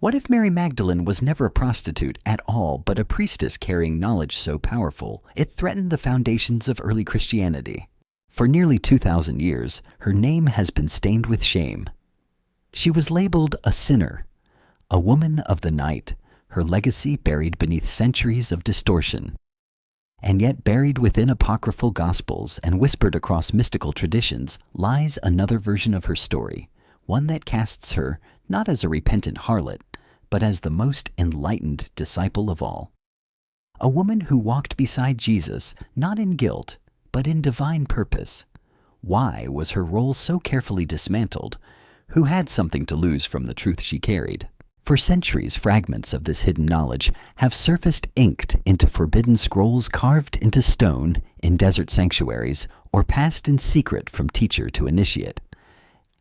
What if Mary Magdalene was never a prostitute at all, but a priestess carrying knowledge so powerful it threatened the foundations of early Christianity? For nearly 2,000 years, her name has been stained with shame. She was labeled a sinner, a woman of the night, her legacy buried beneath centuries of distortion. And yet buried within apocryphal gospels and whispered across mystical traditions lies another version of her story, one that casts her not as a repentant harlot, but as the most enlightened disciple of all. A woman who walked beside Jesus, not in guilt, but in divine purpose. Why was her role so carefully dismantled? Who had something to lose from the truth she carried? For centuries, fragments of this hidden knowledge have surfaced inked into forbidden scrolls carved into stone in desert sanctuaries or passed in secret from teacher to initiate.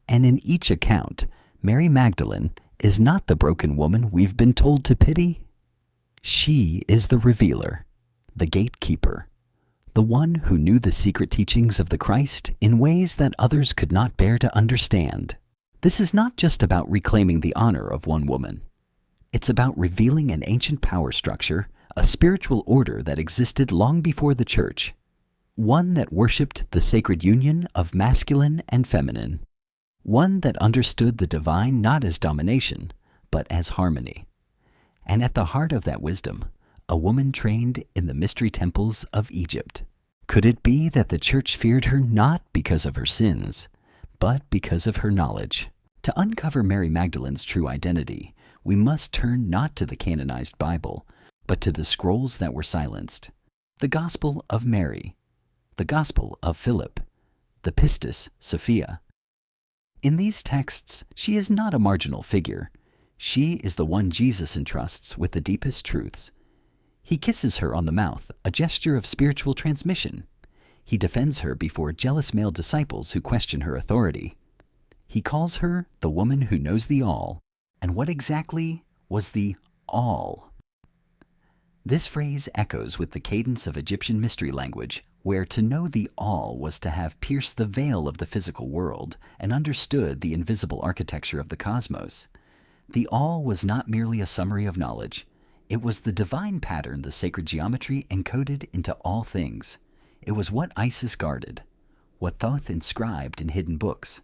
And in each account, Mary Magdalene is not the broken woman we've been told to pity. She is the revealer, the gatekeeper, the one who knew the secret teachings of the Christ in ways that others could not bear to understand. This is not just about reclaiming the honor of one woman. It's about revealing an ancient power structure, a spiritual order that existed long before the church, one that worshipped the sacred union of masculine and feminine, one that understood the divine not as domination, but as harmony. And at the heart of that wisdom, a woman trained in the mystery temples of Egypt. Could it be that the church feared her not because of her sins, but because of her knowledge? To uncover Mary Magdalene's true identity, we must turn not to the canonized Bible, but to the scrolls that were silenced. The Gospel of Mary, the Gospel of Philip, the Pistis Sophia. In these texts, she is not a marginal figure. She is the one Jesus entrusts with the deepest truths. He kisses her on the mouth, a gesture of spiritual transmission. He defends her before jealous male disciples who question her authority. He calls her the woman who knows the all. And what exactly was the all? This phrase echoes with the cadence of Egyptian mystery language, where to know the all was to have pierced the veil of the physical world and understood the invisible architecture of the cosmos. The all was not merely a summary of knowledge. It was the divine pattern the sacred geometry encoded into all things. It was what Isis guarded, what Thoth inscribed in hidden books,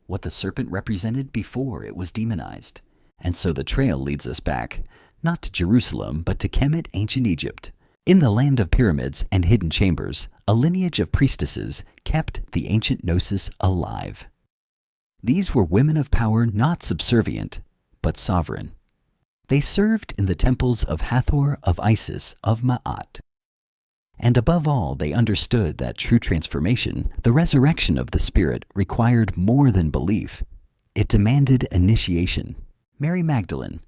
what the serpent represented before it was demonized. And so the trail leads us back, not to Jerusalem, but to Kemet, ancient Egypt. In the land of pyramids and hidden chambers, a lineage of priestesses kept the ancient gnosis alive. These were women of power not subservient, but sovereign. They served in the temples of Hathor, of Isis, of Ma'at. And above all, they understood that true transformation, the resurrection of the spirit, required more than belief. It demanded initiation. Mary Magdalene,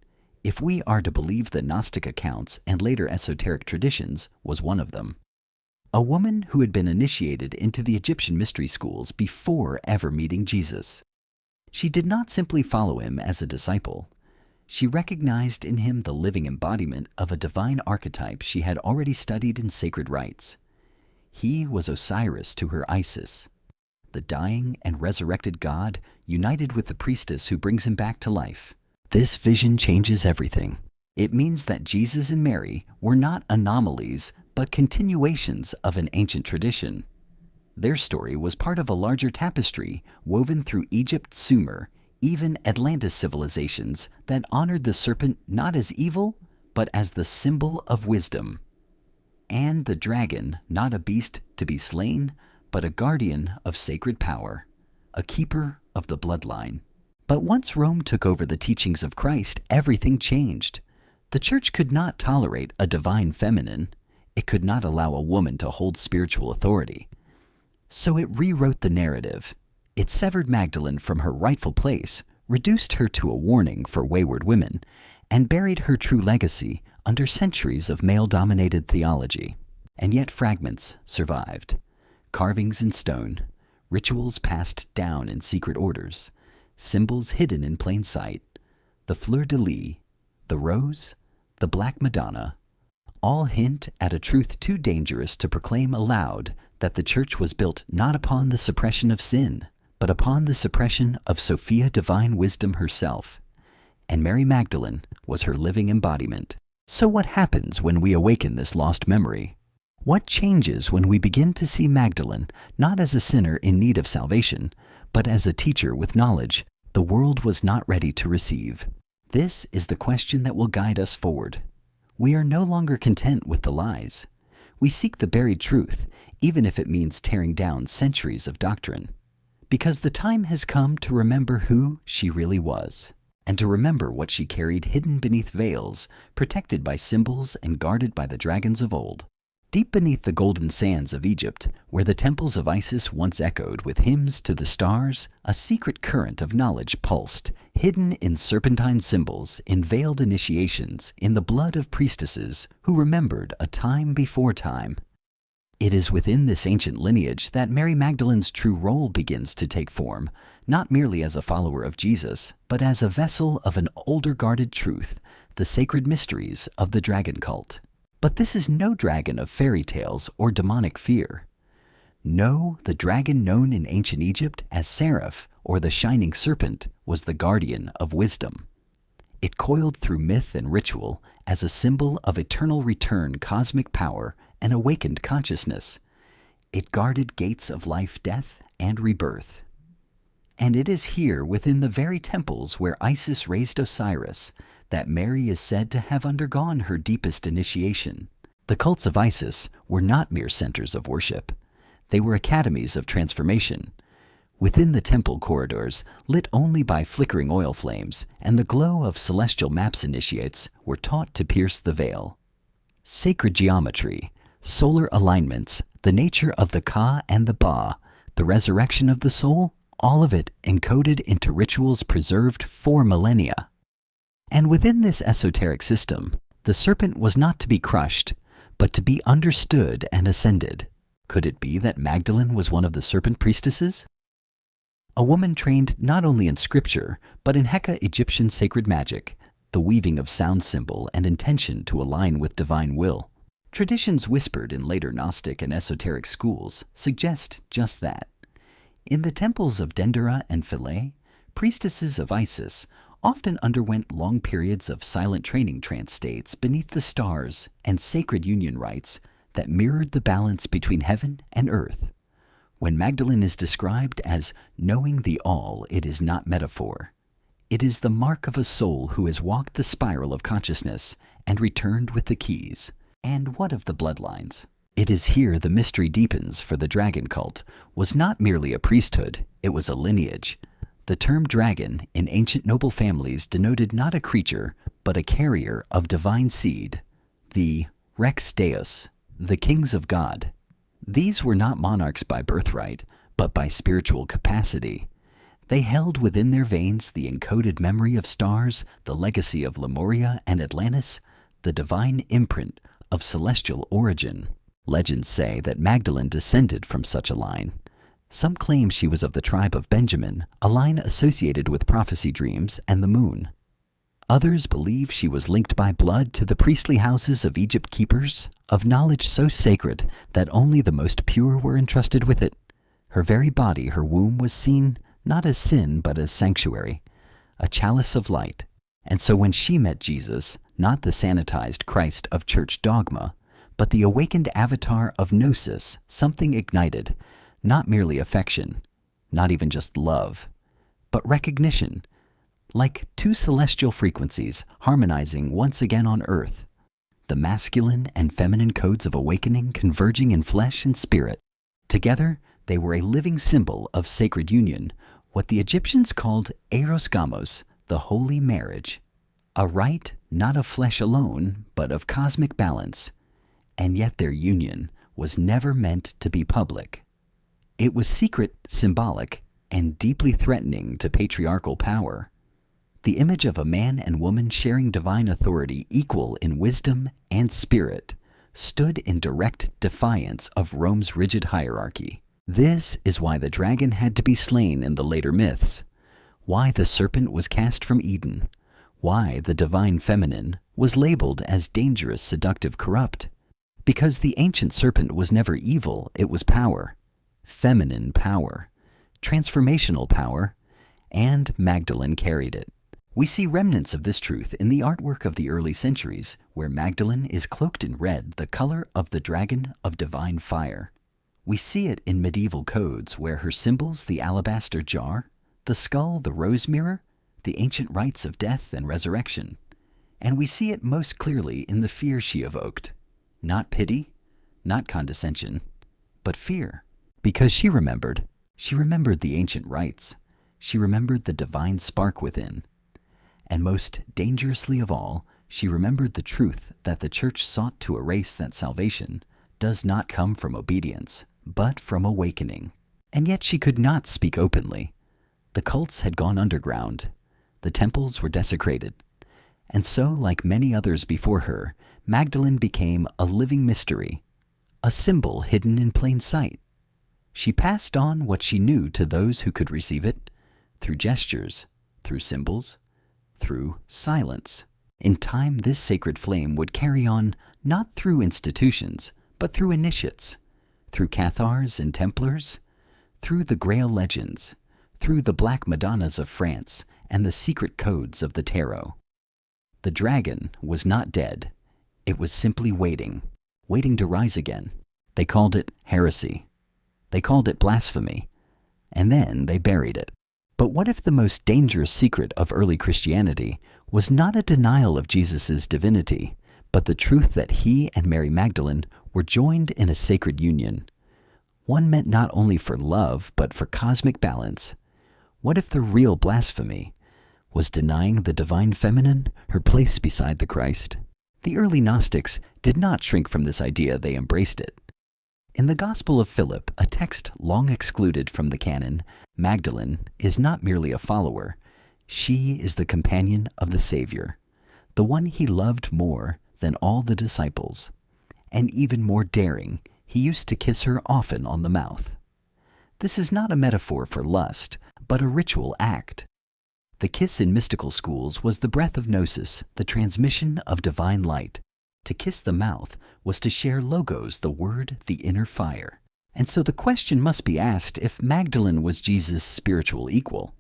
if we are to believe the Gnostic accounts and later esoteric traditions, was one of them. A woman who had been initiated into the Egyptian mystery schools before ever meeting Jesus. She did not simply follow him as a disciple. She recognized in him the living embodiment of a divine archetype she had already studied in sacred rites. He was Osiris to her Isis, the dying and resurrected god united with the priestess who brings him back to life. This vision changes everything. It means that Jesus and Mary were not anomalies, but continuations of an ancient tradition. Their story was part of a larger tapestry woven through Egypt, Sumer, even Atlantis civilizations that honored the serpent not as evil, but as the symbol of wisdom. And the dragon, not a beast to be slain, but a guardian of sacred power, a keeper of the bloodline. But once Rome took over the teachings of Christ, everything changed. The church could not tolerate a divine feminine. It could not allow a woman to hold spiritual authority. So it rewrote the narrative. It severed Magdalene from her rightful place, reduced her to a warning for wayward women, and buried her true legacy under centuries of male-dominated theology. And yet fragments survived. Carvings in stone, rituals passed down in secret orders, symbols hidden in plain sight, the fleur-de-lis, the rose, the black Madonna, all hint at a truth too dangerous to proclaim aloud, that the church was built not upon the suppression of sin, but upon the suppression of Sophia divine wisdom herself. and Mary Magdalene was her living embodiment. So what happens when we awaken this lost memory? What changes when we begin to see Magdalene not as a sinner in need of salvation, but as a teacher with knowledge the world was not ready to receive? This is the question that will guide us forward. We are no longer content with the lies. We seek the buried truth, even if it means tearing down centuries of doctrine. Because the time has come to remember who she really was, and to remember what she carried hidden beneath veils, protected by symbols and guarded by the dragons of old. Deep beneath the golden sands of Egypt, where the temples of Isis once echoed with hymns to the stars, a secret current of knowledge pulsed, hidden in serpentine symbols, in veiled initiations, in the blood of priestesses who remembered a time before time. It is within this ancient lineage that Mary Magdalene's true role begins to take form, not merely as a follower of Jesus, but as a vessel of an older guarded truth, the sacred mysteries of the dragon cult. But this is no dragon of fairy tales or demonic fear. No, the dragon known in ancient Egypt as Seraph or the shining serpent was the guardian of wisdom. It coiled through myth and ritual as a symbol of eternal return, cosmic power, and awakened consciousness. It guarded gates of life, death, and rebirth. And it is here within the very temples where Isis raised Osiris that Mary is said to have undergone her deepest initiation. The cults of Isis were not mere centers of worship. They were academies of transformation. Within the temple corridors, lit only by flickering oil flames, and the glow of celestial maps initiates were taught to pierce the veil. Sacred geometry, solar alignments, the nature of the Ka and the Ba, the resurrection of the soul, all of it encoded into rituals preserved for millennia. And within this esoteric system, the serpent was not to be crushed, but to be understood and ascended. Could it be that Magdalene was one of the serpent priestesses? A woman trained not only in scripture, but in Heka Egyptian sacred magic, the weaving of sound symbol and intention to align with divine will. Traditions whispered in later Gnostic and esoteric schools suggest just that. In the temples of Dendera and Philae, priestesses of Isis often underwent long periods of silent training trance states beneath the stars and sacred union rites that mirrored the balance between heaven and earth. When Magdalene is described as knowing the all, it is not metaphor. It is the mark of a soul who has walked the spiral of consciousness and returned with the keys. And what of the bloodlines? It is here the mystery deepens, for the dragon cult was not merely a priesthood, it was a lineage. The term dragon in ancient noble families denoted not a creature, but a carrier of divine seed, the Rex Deus, the kings of God. These were not monarchs by birthright, but by spiritual capacity. They held within their veins the encoded memory of stars, the legacy of Lemuria and Atlantis, the divine imprint of celestial origin. Legends say that Magdalene descended from such a line. Some claim she was of the tribe of Benjamin, a line associated with prophecy dreams and the moon. Others believe she was linked by blood to the priestly houses of Egypt, keepers of knowledge so sacred that only the most pure were entrusted with it. Her very body, her womb, was seen not as sin but as sanctuary, a chalice of light. And so when she met Jesus, not the sanitized Christ of church dogma, but the awakened avatar of gnosis, something ignited, not merely affection, not even just love, but recognition, like two celestial frequencies harmonizing once again on earth, the masculine and feminine codes of awakening converging in flesh and spirit. Together, they were a living symbol of sacred union, what the Egyptians called eros gamos, the holy marriage, a rite not of flesh alone, but of cosmic balance. And yet their union was never meant to be public. It was secret, symbolic, and deeply threatening to patriarchal power. The image of a man and woman sharing divine authority, equal in wisdom and spirit, stood in direct defiance of Rome's rigid hierarchy. This is why the dragon had to be slain in the later myths, why the serpent was cast from Eden, why the divine feminine was labeled as dangerous, seductive, corrupt. Because the ancient serpent was never evil, it was power, feminine power, transformational power, and Magdalene carried it. We see remnants of this truth in the artwork of the early centuries, where Magdalene is cloaked in red, the color of the dragon of divine fire. We see it in medieval codes, where her symbols, the alabaster jar, the skull, the rose mirror, the ancient rites of death and resurrection. And we see it most clearly in the fear she evoked. Not pity, not condescension, but fear. Because she remembered the ancient rites. She remembered the divine spark within. And most dangerously of all, she remembered the truth that the church sought to erase, that salvation does not come from obedience, but from awakening. And yet she could not speak openly. The cults had gone underground. The temples were desecrated. And so, like many others before her, Magdalene became a living mystery, a symbol hidden in plain sight. She passed on what she knew to those who could receive it, through gestures, through symbols, through silence. In time, this sacred flame would carry on not through institutions, but through initiates, through Cathars and Templars, through the Grail legends, through the Black Madonnas of France and the secret codes of the Tarot. The dragon was not dead. It was simply waiting to rise again. They called it heresy. They called it blasphemy. And then they buried it. But what if the most dangerous secret of early Christianity was not a denial of Jesus' divinity, but the truth that he and Mary Magdalene were joined in a sacred union? One meant not only for love, but for cosmic balance. What if the real blasphemy was denying the divine feminine her place beside the Christ? The early Gnostics did not shrink from this idea, they embraced it. In the Gospel of Philip, a text long excluded from the canon, Magdalene is not merely a follower. She is the companion of the Savior, the one he loved more than all the disciples. And even more daring, he used to kiss her often on the mouth. This is not a metaphor for lust, but a ritual act. The kiss in mystical schools was the breath of gnosis, the transmission of divine light. To kiss the mouth was to share logos, the word, the inner fire. And so the question must be asked if Magdalene was Jesus' spiritual equal.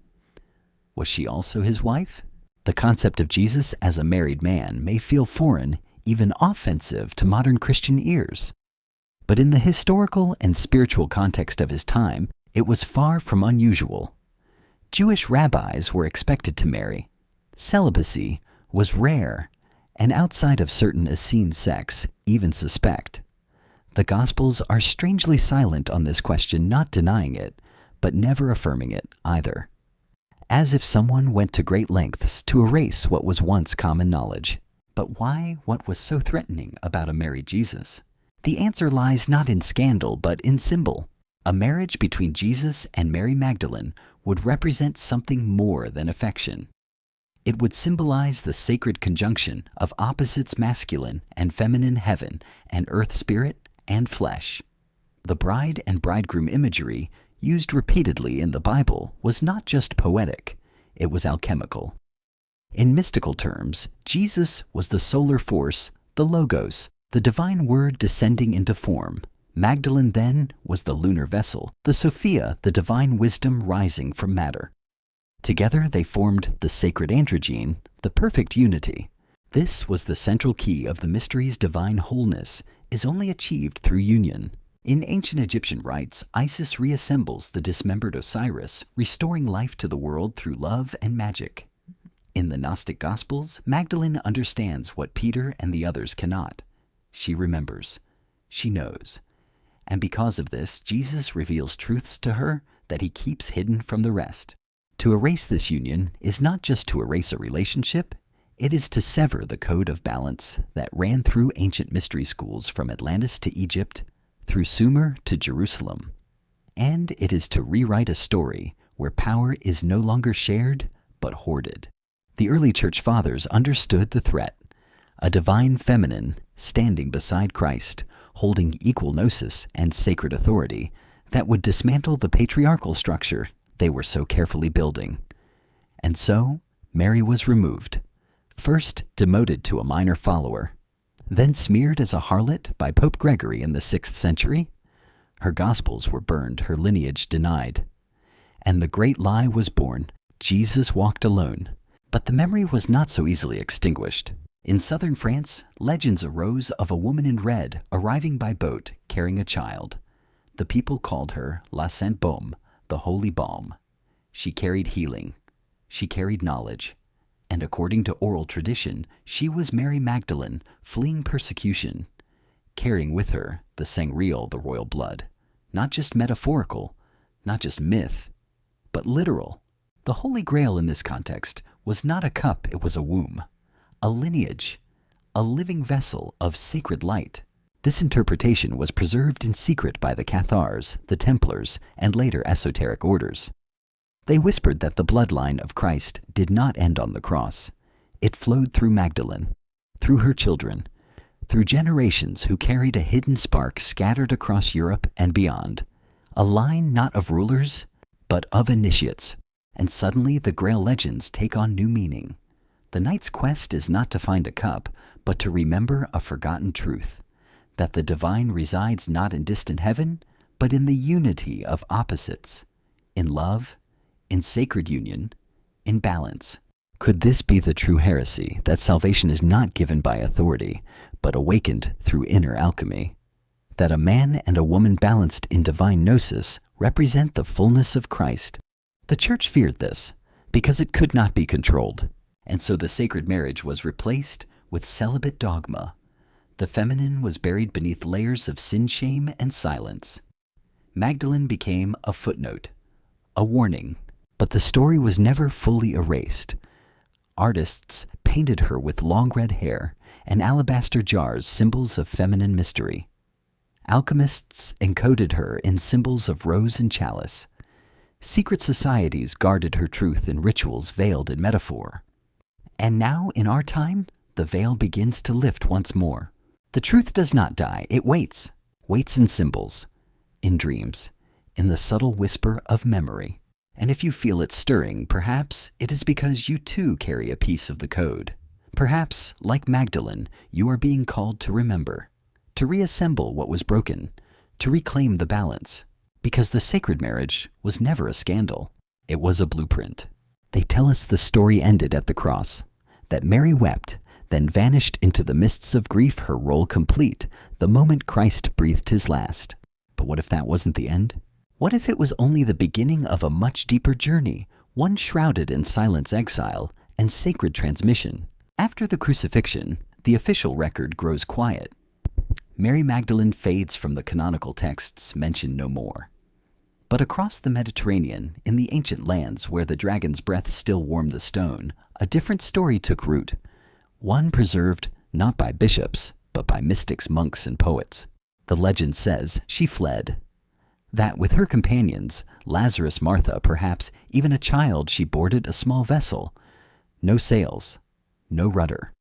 Was she also his wife? The concept of Jesus as a married man may feel foreign, even offensive to modern Christian ears. But in the historical and spiritual context of his time, it was far from unusual. Jewish rabbis were expected to marry. Celibacy was rare, and outside of certain Essene sects, even suspect. The Gospels are strangely silent on this question, not denying it, but never affirming it either. As if someone went to great lengths to erase what was once common knowledge. But why what was so threatening about a married Jesus? The answer lies not in scandal, but in symbol. A marriage between Jesus and Mary Magdalene would represent something more than affection. It would symbolize the sacred conjunction of opposites, masculine and feminine, heaven and earth, spirit and flesh. The bride and bridegroom imagery used repeatedly in the Bible was not just poetic, it was alchemical. In mystical terms, Jesus was the solar force, the logos, the divine word descending into form. Magdalene then was the lunar vessel, the Sophia, the divine wisdom rising from matter. Together they formed the sacred androgyne, the perfect unity. This was the central key of the mystery's divine wholeness, is only achieved through union. In ancient Egyptian rites, Isis reassembles the dismembered Osiris, restoring life to the world through love and magic. In the Gnostic Gospels, Magdalene understands what Peter and the others cannot. She remembers. She knows. And because of this, Jesus reveals truths to her that he keeps hidden from the rest. To erase this union is not just to erase a relationship, it is to sever the code of balance that ran through ancient mystery schools from Atlantis to Egypt, through Sumer to Jerusalem. And it is to rewrite a story where power is no longer shared, but hoarded. The early church fathers understood the threat, a divine feminine standing beside Christ, holding equal gnosis and sacred authority that would dismantle the patriarchal structure they were so carefully building. And so, Mary was removed, first demoted to a minor follower, then smeared as a harlot by Pope Gregory in the 6th century. Her Gospels were burned, her lineage denied. And the great lie was born. Jesus walked alone, But the memory was not so easily extinguished. In southern France, legends arose of a woman in red arriving by boat carrying a child. The people called her La Sainte Baume, the Holy Balm. She carried healing. She carried knowledge. And according to oral tradition, she was Mary Magdalene, fleeing persecution, carrying with her the sangreal, the royal blood. Not just metaphorical, not just myth, but literal. The Holy Grail in this context was not a cup, it was a womb, a lineage, a living vessel of sacred light. This interpretation was preserved in secret by the Cathars, the Templars, and later esoteric orders. They whispered that the bloodline of Christ did not end on the cross. It flowed through Magdalene, through her children, through generations who carried a hidden spark scattered across Europe and beyond, a line not of rulers, but of initiates. And suddenly the Grail legends take on new meaning. The knight's quest is not to find a cup, but to remember a forgotten truth, that the divine resides not in distant heaven, but in the unity of opposites, in love, in sacred union, in balance. Could this be the true heresy, that salvation is not given by authority, but awakened through inner alchemy? That a man and a woman balanced in divine gnosis represent the fullness of Christ? The Church feared this, because it could not be controlled, and so the sacred marriage was replaced with celibate dogma. The feminine was buried beneath layers of sin, shame, and silence. Magdalene became a footnote, a warning, but the story was never fully erased. Artists painted her with long red hair and alabaster jars, symbols of feminine mystery. Alchemists encoded her in symbols of rose and chalice. Secret societies guarded her truth in rituals veiled in metaphor. And now, in our time, the veil begins to lift once more. The truth does not die, it waits in symbols, in dreams, in the subtle whisper of memory. And if you feel it stirring, perhaps it is because you too carry a piece of the code. Perhaps, like Magdalene, you are being called to remember, to reassemble what was broken, to reclaim the balance. Because the sacred marriage was never a scandal. It was a blueprint. They tell us the story ended at the cross, that Mary wept, then vanished into the mists of grief, her role complete, the moment Christ breathed his last. But what if that wasn't the end? What if it was only the beginning of a much deeper journey, one shrouded in silence, exile, and sacred transmission? After the crucifixion, the official record grows quiet. Mary Magdalene fades from the canonical texts, mentioned no more. But across the Mediterranean, in the ancient lands where the dragon's breath still warmed the stone, a different story took root, one preserved not by bishops, but by mystics, monks, and poets. The legend says she fled, that with her companions, Lazarus, Martha, perhaps even a child, she boarded a small vessel. No sails, no rudder,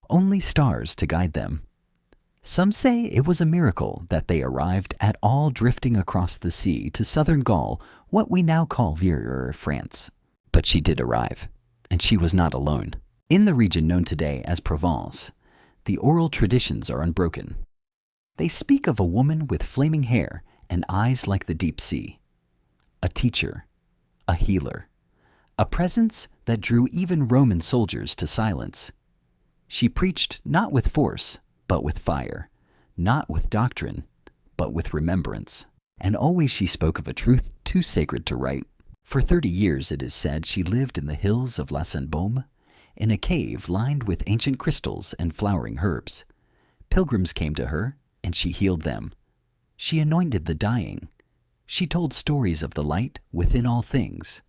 only stars to guide them. Some say it was a miracle that they arrived at all, drifting across the sea to southern Gaul, what we now call France. But she did arrive, and she was not alone. In the region known today as Provence, the oral traditions are unbroken. They speak of a woman with flaming hair and eyes like the deep sea, a teacher, a healer, a presence that drew even Roman soldiers to silence. She preached not with force, but with fire, not with doctrine, but with remembrance. And always she spoke of a truth too sacred to write. For 30 years, it is said, she lived in the hills of La Sainte Baume, in a cave lined with ancient crystals and flowering herbs. Pilgrims came to her, and she healed them. She anointed the dying. She told stories of the light within all things,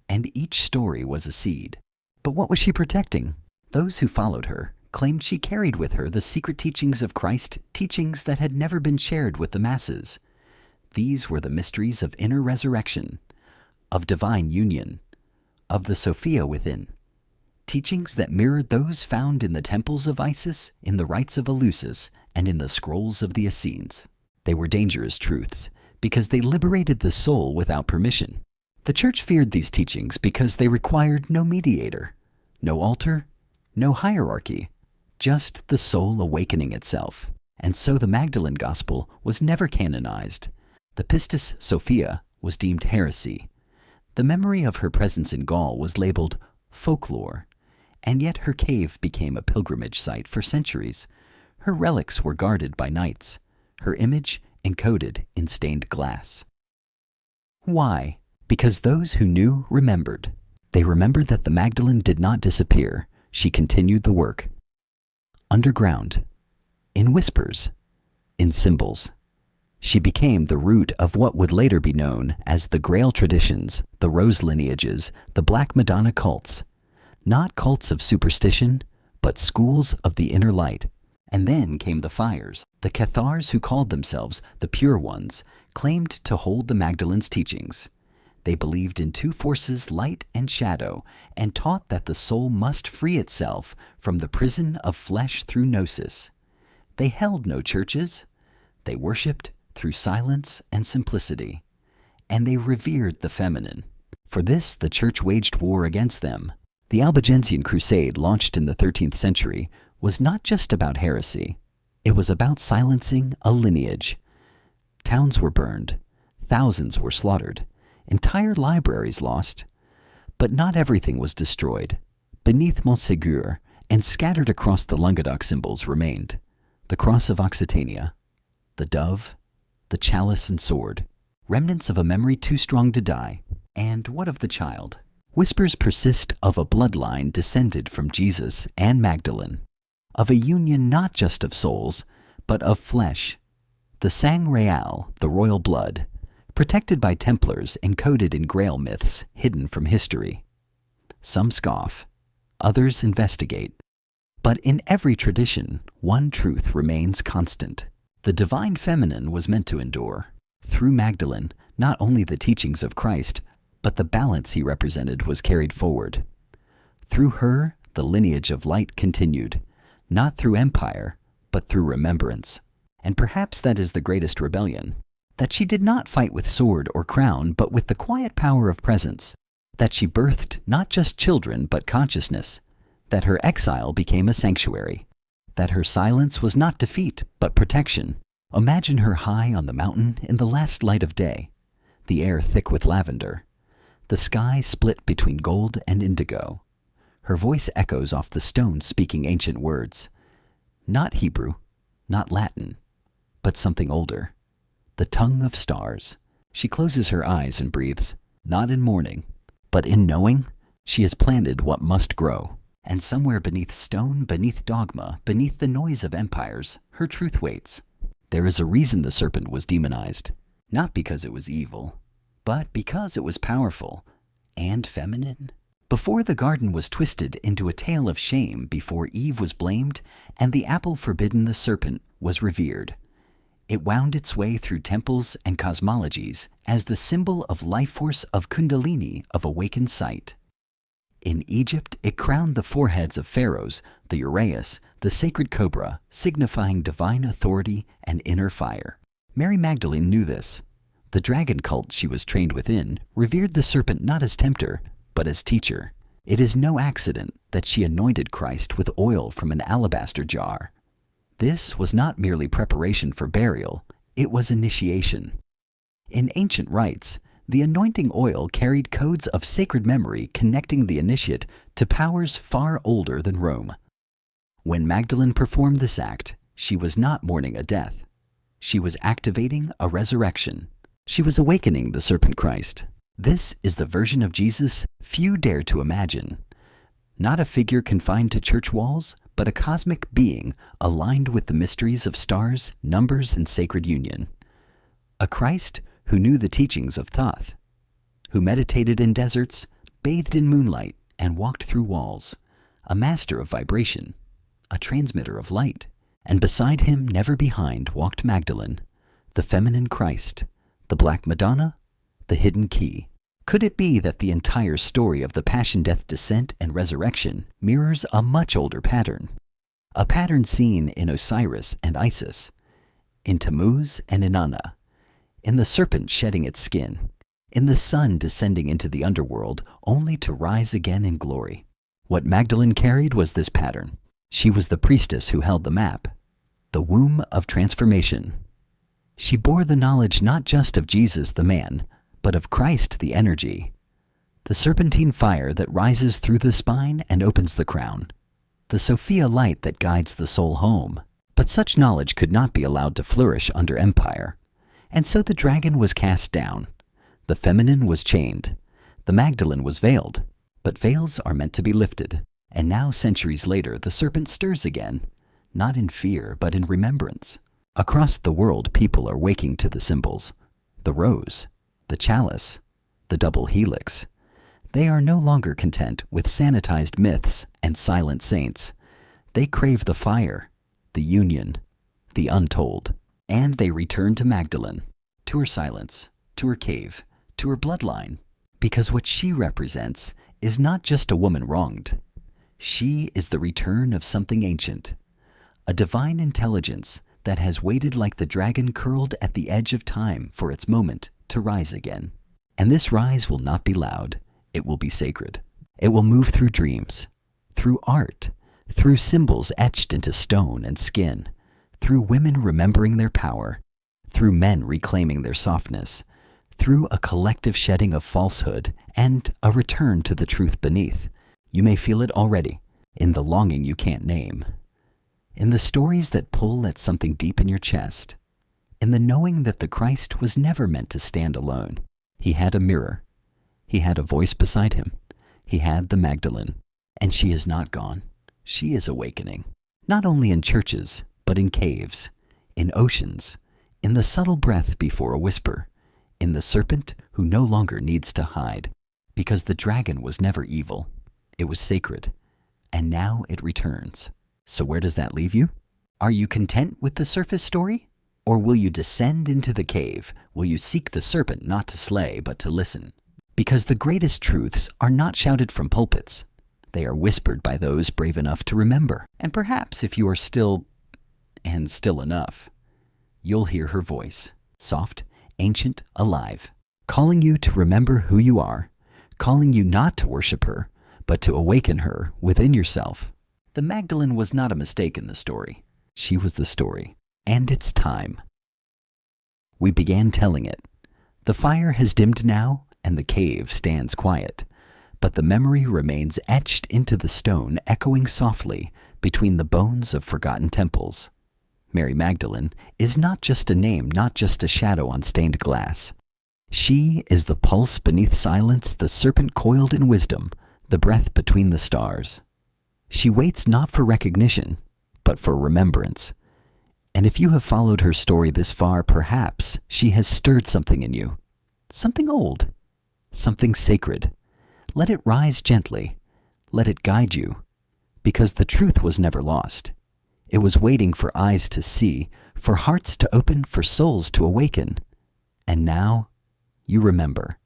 and each story was a seed. But what was she protecting? Those who followed her claimed she carried with her the secret teachings of Christ, teachings that had never been shared with the masses. These were the mysteries of inner resurrection, of divine union, of the Sophia within, teachings that mirrored those found in the temples of Isis, in the rites of Eleusis, and in the scrolls of the Essenes. They were dangerous truths, because they liberated the soul without permission. The Church feared these teachings because they required no mediator, no altar, no hierarchy, just the soul awakening itself. And so the Magdalene Gospel was never canonized. The Pistis Sophia was deemed heresy. The memory of her presence in Gaul was labeled folklore. and yet her cave became a pilgrimage site for centuries. Her relics were guarded by knights, her image encoded in stained glass. Why? Because those who knew remembered. They remembered that the Magdalene did not disappear. She continued the work. Underground, in whispers, in symbols. She became the root of what would later be known as the Grail traditions, the Rose lineages, the Black Madonna cults. Not cults of superstition, but schools of the inner light. And then came the fires. The Cathars, who called themselves the Pure Ones, claimed to hold the Magdalene's teachings. They believed in two forces, light and shadow, and taught that the soul must free itself from the prison of flesh through gnosis. They held no churches. They worshipped through silence and simplicity. And they revered the feminine. For this, the church waged war against them. The Albigensian Crusade, launched in the 13th century, was not just about heresy. It was about silencing a lineage. Towns were burned. Thousands were slaughtered. Entire libraries lost. But not everything was destroyed. Beneath Montségur and scattered across the Languedoc symbols remained the cross of Occitania, the dove, the chalice and sword, remnants of a memory too strong to die. And what of the child? Whispers persist of a bloodline descended from Jesus and Magdalene, of a union not just of souls, but of flesh. The sang real, the royal blood, protected by Templars encoded in Grail myths hidden from history. Some scoff, others investigate. But in every tradition, one truth remains constant. The divine feminine was meant to endure. Through Magdalene, not only the teachings of Christ, but the balance he represented was carried forward. Through her, the lineage of light continued, not through empire, but through remembrance. And perhaps that is the greatest rebellion, that she did not fight with sword or crown, but with the quiet power of presence, that she birthed not just children, but consciousness, that her exile became a sanctuary, that her silence was not defeat, but protection. Imagine her high on the mountain in the last light of day, the air thick with lavender, the sky split between gold and indigo. Her voice echoes off the stones speaking ancient words, not Hebrew, not Latin, but something older, the tongue of stars. She closes her eyes and breathes, not in mourning, but in knowing she has planted what must grow. And somewhere beneath stone, beneath dogma, beneath the noise of empires, her truth waits. There is a reason the serpent was demonized, not because it was evil, but because it was powerful and feminine. Before the garden was twisted into a tale of shame, before Eve was blamed and the apple forbidden, the serpent was revered. It wound its way through temples and cosmologies as the symbol of life force, of Kundalini, of awakened sight. In Egypt, it crowned the foreheads of pharaohs, the uraeus, the sacred cobra, signifying divine authority and inner fire. Mary Magdalene knew this. The dragon cult she was trained within revered the serpent not as tempter, but as teacher. It is no accident that she anointed Christ with oil from an alabaster jar. This was not merely preparation for burial, it was initiation. In ancient rites, the anointing oil carried codes of sacred memory connecting the initiate to powers far older than Rome. When Magdalene performed this act, she was not mourning a death. She was activating a resurrection. She was awakening the serpent Christ. This is the version of Jesus few dare to imagine. Not a figure confined to church walls, but a cosmic being aligned with the mysteries of stars, numbers, and sacred union. A Christ who knew the teachings of Thoth, who meditated in deserts, bathed in moonlight, and walked through walls, a master of vibration, a transmitter of light. And beside him, never behind, walked Magdalene, the feminine Christ, the Black Madonna, the hidden key. Could it be that the entire story of the passion, death, descent, and resurrection mirrors a much older pattern? A pattern seen in Osiris and Isis, in Tammuz and Inanna, in the serpent shedding its skin, in the sun descending into the underworld only to rise again in glory. What Magdalene carried was this pattern. She was the priestess who held the map, the womb of transformation. She bore the knowledge not just of Jesus the man, but of Christ the energy, the serpentine fire that rises through the spine and opens the crown, the Sophia light that guides the soul home. But such knowledge could not be allowed to flourish under empire. And so the dragon was cast down. The feminine was chained. The Magdalene was veiled. But veils are meant to be lifted. And now, centuries later, the serpent stirs again, not in fear, but in remembrance. Across the world, people are waking to the symbols. The rose, the chalice, the double helix. They are no longer content with sanitized myths and silent saints. They crave the fire, the union, the untold. And they return to Magdalene, to her silence, to her cave, to her bloodline. Because what she represents is not just a woman wronged. She is the return of something ancient, a divine intelligence that has waited like the dragon curled at the edge of time for its moment to rise again. And this rise will not be loud. It will be sacred. It will move through dreams, through art, through symbols etched into stone and skin, through women remembering their power, through men reclaiming their softness, through a collective shedding of falsehood and a return to the truth beneath. You may feel it already, in the longing you can't name, in the stories that pull at something deep in your chest, in the knowing that the Christ was never meant to stand alone. He had a mirror. He had a voice beside him. He had the Magdalene. And she is not gone. She is awakening, not only in churches, but in caves, in oceans, in the subtle breath before a whisper, in the serpent who no longer needs to hide, because the dragon was never evil. It was sacred, and now it returns. So where does that leave you? Are you content with the surface story? Or will you descend into the cave? Will you seek the serpent not to slay, but to listen? Because the greatest truths are not shouted from pulpits. They are whispered by those brave enough to remember. And perhaps if you are still enough, you'll hear her voice, soft, ancient, alive, calling you to remember who you are, calling you not to worship her, but to awaken her within yourself. The Magdalene was not a mistake in the story. She was the story, and it's time. We began telling it. The fire has dimmed now, and the cave stands quiet, but the memory remains etched into the stone, echoing softly between the bones of forgotten temples. Mary Magdalene is not just a name, not just a shadow on stained glass. She is the pulse beneath silence, the serpent coiled in wisdom, the breath between the stars. She waits not for recognition, but for remembrance. And if you have followed her story this far, perhaps she has stirred something in you. Something old, something sacred. Let it rise gently. Let it guide you. Because the truth was never lost. It was waiting for eyes to see, for hearts to open, for souls to awaken. And now, you remember.